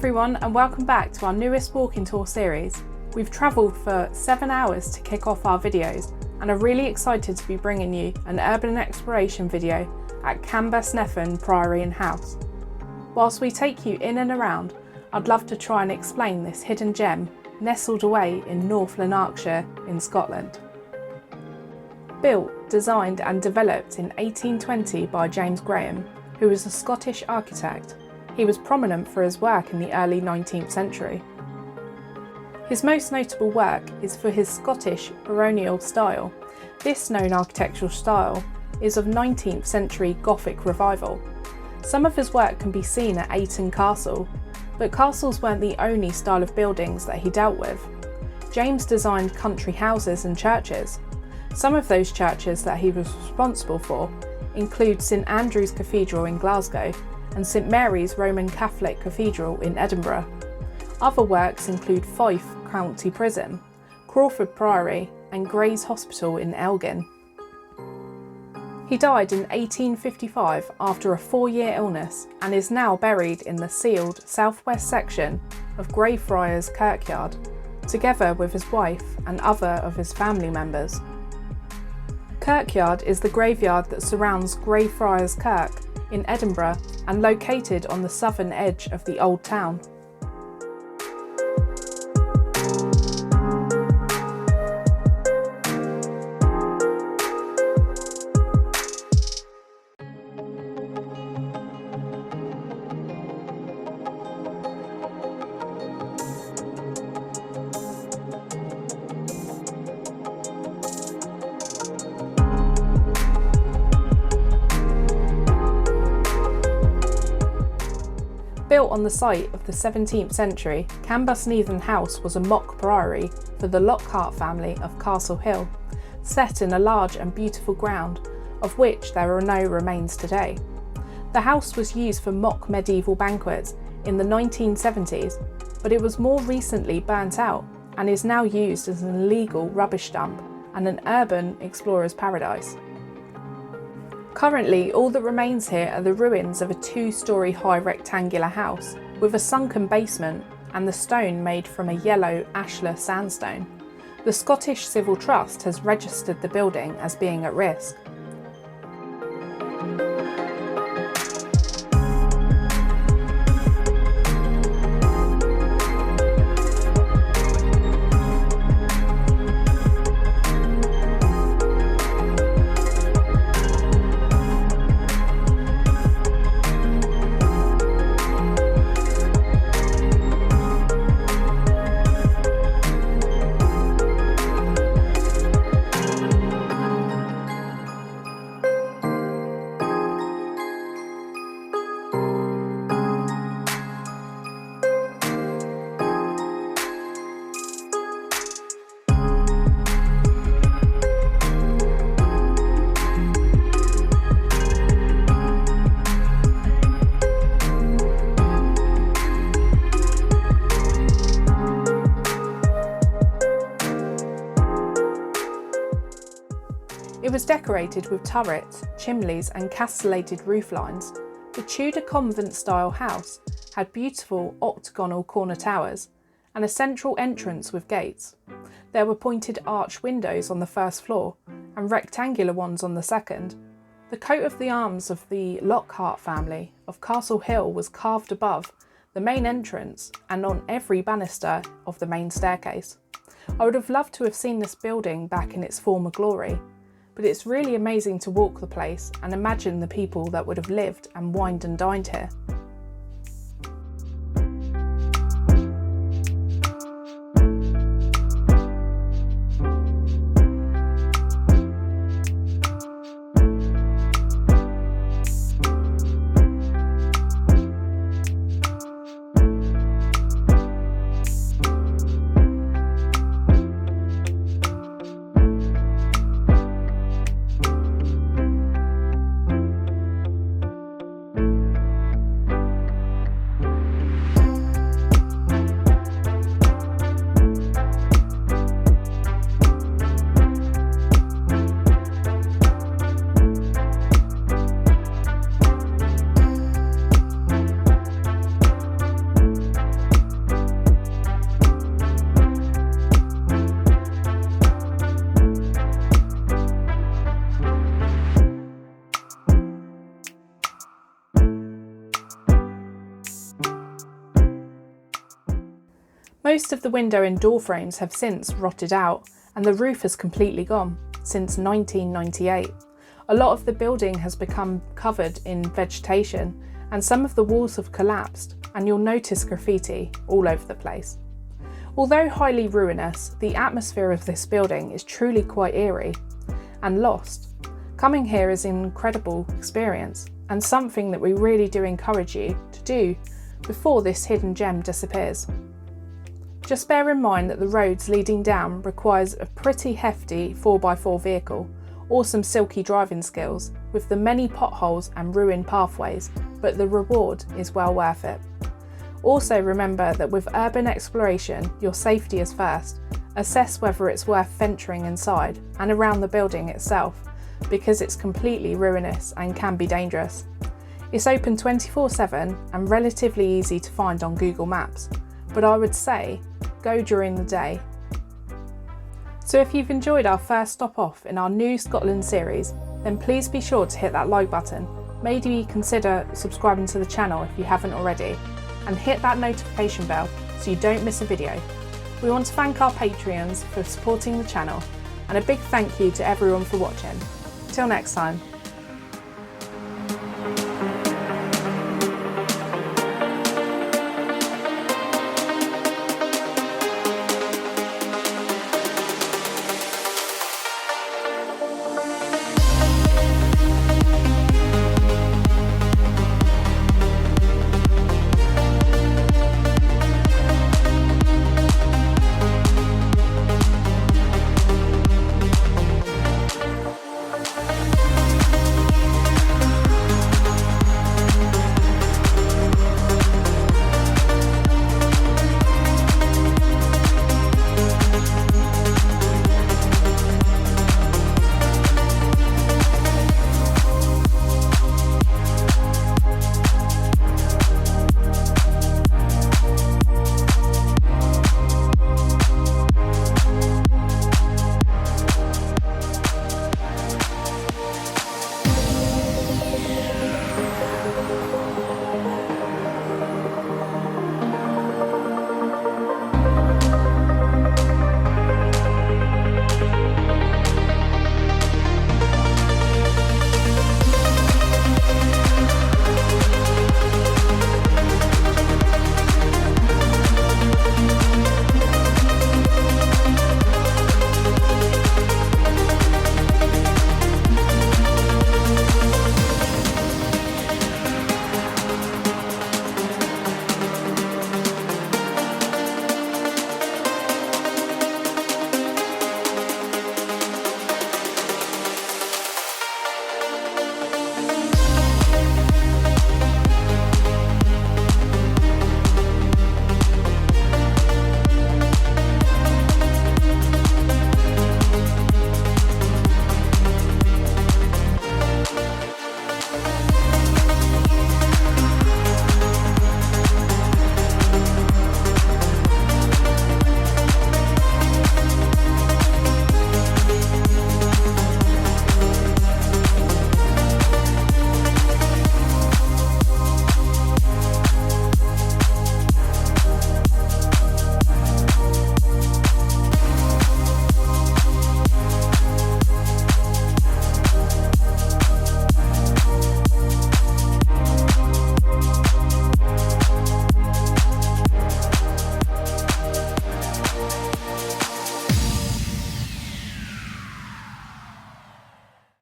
everyone, and welcome back to our newest walking tour series. We've travelled for 7 hours to kick off our videos and are really excited to be bringing you an urban exploration video at CAMBUSNETHAN Priory and House. Whilst we take you in and around, I'd love to try and explain this hidden gem nestled away in North Lanarkshire in Scotland. Built, designed and developed in 1820 by James Graham, who was a Scottish architect, he was prominent for his work in the early 19th century. His most notable work is for his Scottish baronial style. This known architectural style is of 19th century Gothic revival. Some of his work can be seen at Ayton Castle, but castles weren't the only style of buildings that he dealt with. James designed country houses and churches. Some of those churches that he was responsible for include St Andrew's Cathedral in Glasgow and St Mary's Roman Catholic Cathedral in Edinburgh. Other works include Fife County Prison, Crawford Priory and Gray's Hospital in Elgin. He died in 1855 after a 4-year illness and is now buried in the sealed southwest section of Greyfriars Kirkyard, together with his wife and other of his family members. Kirkyard is the graveyard that surrounds Greyfriars Kirk in Edinburgh and located on the southern edge of the Old Town. Built on the site of the 17th century, CAMBUSNETHAN House was a mock priory for the Lockhart family of Castle Hill, set in a large and beautiful ground, of which there are no remains today. The house was used for mock medieval banquets in the 1970s, but it was more recently burnt out and is now used as an illegal rubbish dump and an urban explorer's paradise. Currently, all that remains here are the ruins of a 2-storey high rectangular house with a sunken basement and the stone made from a yellow ashlar sandstone. The Scottish Civil Trust has registered the building as being at risk. It was decorated with turrets, chimneys and castellated roof lines. The Tudor convent-style house had beautiful octagonal corner towers and a central entrance with gates. There were pointed arch windows on the first floor and rectangular ones on the second. The coat of the arms of the Lockhart family of Castle Hill was carved above the main entrance and on every banister of the main staircase. I would have loved to have seen this building back in its former glory, but it's really amazing to walk the place and imagine the people that would have lived and wined and dined here. Most of the window and door frames have since rotted out, and the roof has completely gone since 1998. A lot of the building has become covered in vegetation, and some of the walls have collapsed, and you'll notice graffiti all over the place. Although highly ruinous, the atmosphere of this building is truly quite eerie and lost. Coming here is an incredible experience, and something that we really do encourage you to do before this hidden gem disappears. Just bear in mind that the roads leading down requires a pretty hefty 4x4 vehicle or some silky driving skills with the many potholes and ruined pathways, but the reward is well worth it. Also remember that with urban exploration, your safety is first. Assess whether it's worth venturing inside and around the building itself, because it's completely ruinous and can be dangerous. It's open 24/7 and relatively easy to find on Google Maps, but I would say go during the day. So if you've enjoyed our first stop off in our new Scotland series, then please be sure to hit that like button, maybe consider subscribing to the channel if you haven't already, and hit that notification bell so you don't miss a video. We want to thank our Patreons for supporting the channel, and a big thank you to everyone for watching. Till next time.